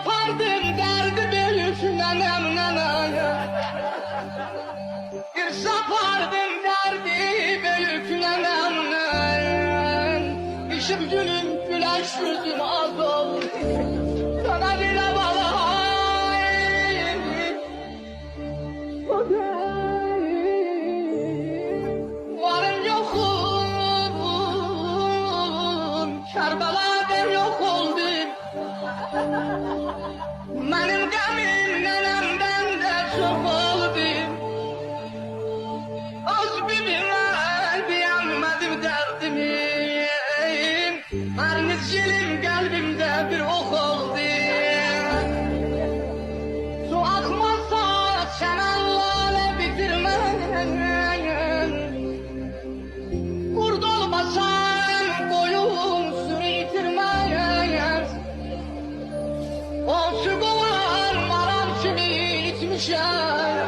sapardım derdi büyük nenem nenem. Bir sapardım derdi büyük nenem nenem. İşim gülüm güleş yüzüm az oldu. Sana bile balayım. Varım yokum, Kerbela'da yok oldum. Benim gemim nenemden de çok oldu. Az bilime diyemedim derdimi. Her mizgilim kalbimde bir ok oldu. Su akmazsa sen Allah'la bitirmem. Kurd olmasan koyun sürü yitirmem. Olçu kovan maram kimi itmişem.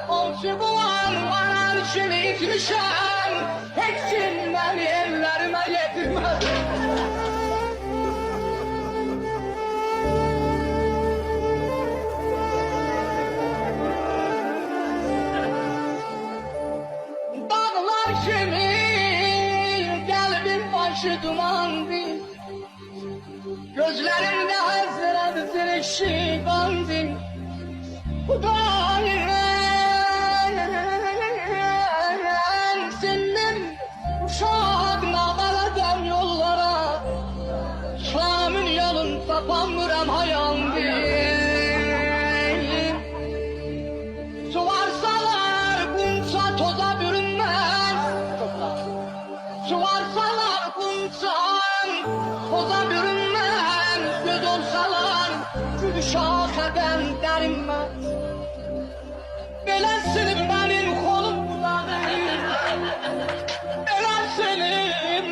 Olçu kovan maram kimi itmişem. Hiç kim beni ellerime getirmez. Dağlar kimi kalbim başı dumandı. Gözlerimde hasretin ışık aldı. Hudayım senin uşak nağaladan yollara. Şam'ın yolun tapamıram hayandı. Suvarsalar kumsa toza bürünmez. Suvarsalar kumsa toza bürünmez. Göz olsalar gül şaheden derinmez. Beləsinim benim kolum budadır. Beləsinim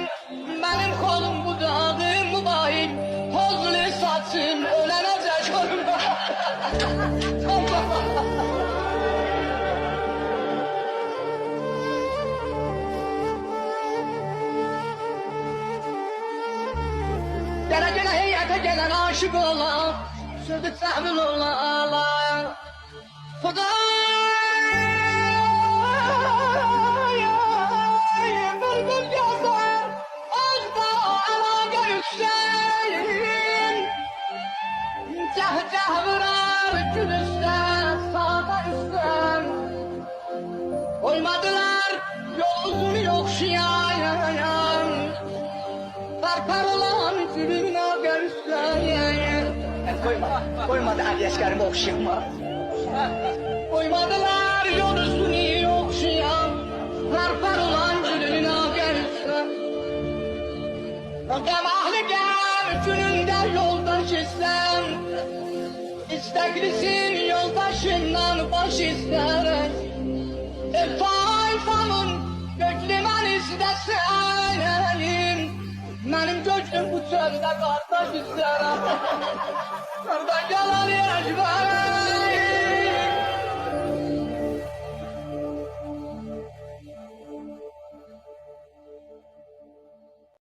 benim kolum budadır. Mübayim tozlu saçım ölenecek ölüm. Gele gele heyete gelen aşık olan, sözü sahbil olan. Hudayım bülbül yazar, ağızda alaga yükseğim. Ceh vurar gülüşten, sağda üstten. Koymadılar yolunu yokşayan. Parpar olan gülüne görsen. Koymadı her yaşlarımı okşayma. Koymadılar yolunu okşayan. Parpar olan gülüne görsen. Gemahlı gel gününde yoldaş istem. İsteklisin yoldaşından baş isterim. Tayfamın göklümen isteseyim. Benim göklüm bu çölde kardeş isterim. Kardeş yalan yaşayayım.